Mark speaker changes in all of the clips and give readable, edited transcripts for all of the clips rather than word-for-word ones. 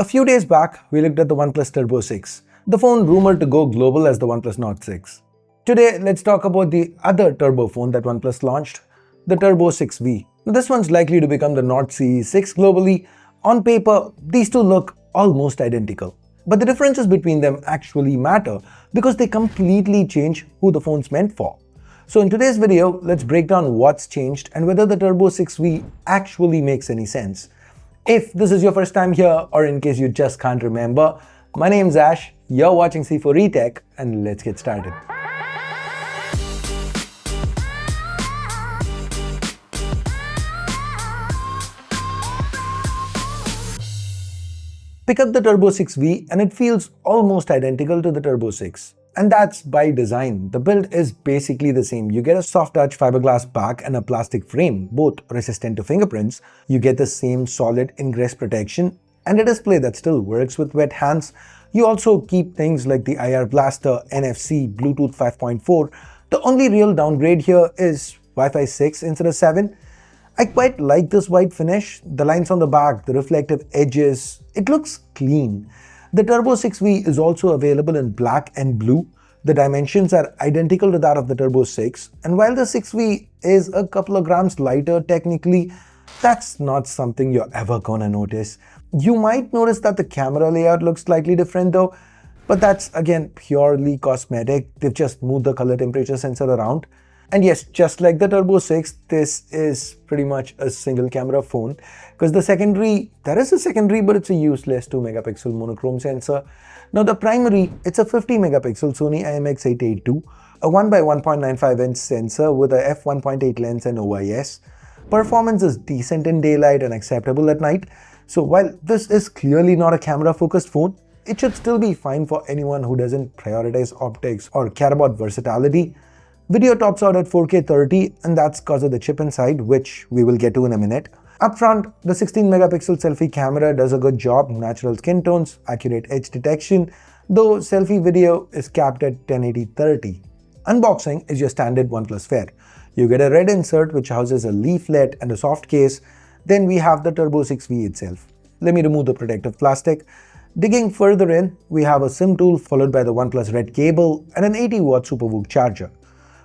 Speaker 1: A few days back, we looked at the OnePlus Turbo 6, the phone rumored to go global as the OnePlus Nord 6. Today, let's talk about the other turbo phone that OnePlus launched, the Turbo 6V. Now, this one's likely to become the Nord CE6 globally. On paper, these two look almost identical. But the differences between them actually matter because they completely change who the phone's meant for. So in today's video, let's break down what's changed and whether the Turbo 6V actually makes any sense. If this is your first time here, or in case you just can't remember, my name's Ash, you're watching C4eTech, and let's get started. Pick up the Turbo 6V and it feels almost identical to the Turbo 6. And that's by design. The build is basically the same. You get a soft touch fiberglass back and a plastic frame, both resistant to fingerprints. You get the same solid ingress protection and a display that still works with wet hands. You also keep things like the IR blaster, NFC, Bluetooth 5.4. The only real downgrade here is Wi-Fi 6 instead of 7. I quite like this white finish, the lines on the back, the reflective edges, it looks clean. The Turbo 6V is also available in black and blue. The dimensions are identical to that of the Turbo 6, and while the 6V is a couple of grams lighter technically, that's not something you're ever gonna notice. You might notice that the camera layout looks slightly different though, but that's again purely cosmetic. They've just moved the color temperature sensor around. And yes, just like the Turbo 6, this is pretty much a single camera phone because the secondary, there is a secondary, but it's a useless 2 megapixel monochrome sensor. Now the primary, it's a 50 megapixel Sony IMX882, a 1 by 1.95 inch sensor with a f1.8 lens and OIS. Performance is decent in daylight and acceptable at night. So while this is clearly not a camera focused phone, it should still be fine for anyone who doesn't prioritize optics or care about versatility. Video tops out at 4K 30, and that's because of the chip inside, which we will get to in a minute. Up front, the 16 megapixel selfie camera does a good job, natural skin tones, accurate edge detection, though selfie video is capped at 1080-30. Unboxing is your standard OnePlus fare. You get a red insert which houses a leaflet and a soft case. Then we have the Turbo 6V itself. Let me remove the protective plastic. Digging further in, we have a SIM tool followed by the OnePlus Red cable and an 80-watt SuperVOOC charger.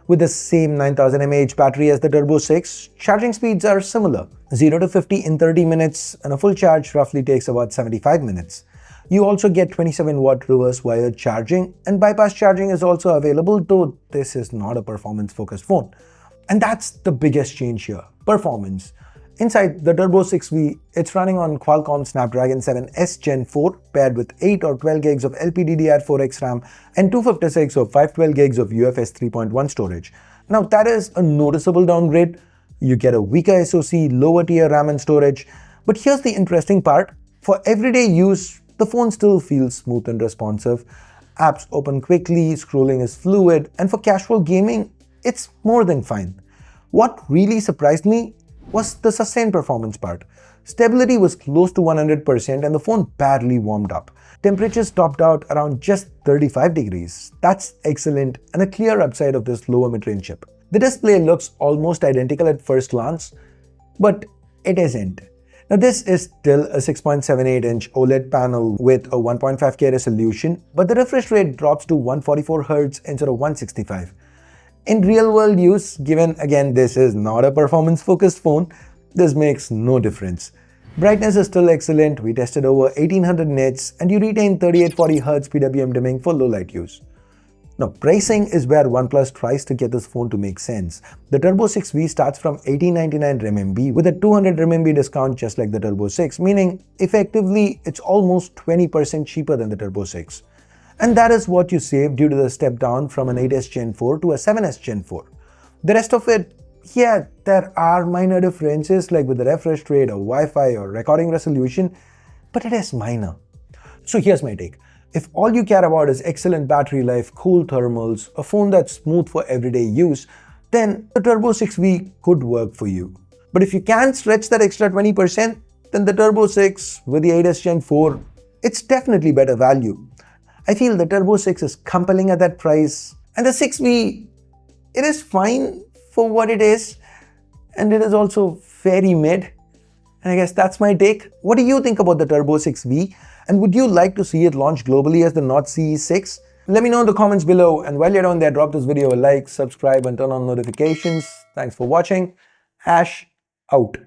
Speaker 1: With the same 9000 mAh battery as the Turbo 6, charging speeds are similar, 0 to 50 in 30 minutes and a full charge roughly takes about 75 minutes. You also get 27-watt reverse wired charging, and bypass charging is also available, though this is not a performance-focused phone. And that's the biggest change here, performance. Inside the Turbo 6V, it's running on Qualcomm Snapdragon 7S Gen 4 paired with 8 or 12 gigs of LPDDR4X RAM and 256 or 512 gigs of UFS 3.1 storage. Now that is a noticeable downgrade. You get a weaker SoC, lower tier RAM and storage. But here's the interesting part. For everyday use, the phone still feels smooth and responsive. Apps open quickly, scrolling is fluid, and for casual gaming, it's more than fine. What really surprised me was the sustained performance part. Stability was close to 100% and the phone barely warmed up. Temperatures topped out around just 35 degrees. That's excellent and a clear upside of this lower mid-range chip. The display looks almost identical at first glance, but it isn't. Now this is still a 6.78-inch OLED panel with a 1.5K resolution, but the refresh rate drops to 144Hz instead of 165. In real-world use, given again this is not a performance-focused phone, this makes no difference. Brightness is still excellent, we tested over 1800 nits and you retain 3840Hz PWM dimming for low light use. Now pricing is where OnePlus tries to get this phone to make sense. The Turbo 6V starts from 1899 RMB with a 200 RMB discount just like the Turbo 6, meaning effectively it's almost 20% cheaper than the Turbo 6. And that is what you save due to the step down from an 8S Gen 4 to a 7S Gen 4. The rest of it, yeah, there are minor differences like with the refresh rate or Wi-Fi or recording resolution, but it is minor. So here's my take. If all you care about is excellent battery life, cool thermals, a phone that's smooth for everyday use, then the Turbo 6V could work for you. But if you can't stretch that extra 20%, then the Turbo 6 with the 8S Gen 4, it's definitely better value. I feel the Turbo 6 is compelling at that price, and the 6V, it is fine for what it is, and it is also very mid. And I guess that's my take. What do you think about the Turbo 6V? And would you like to see it launched globally as the Nord CE6? Let me know in the comments below, and while you're down there, drop this video a like, subscribe and turn on notifications. Thanks for watching. Ash out.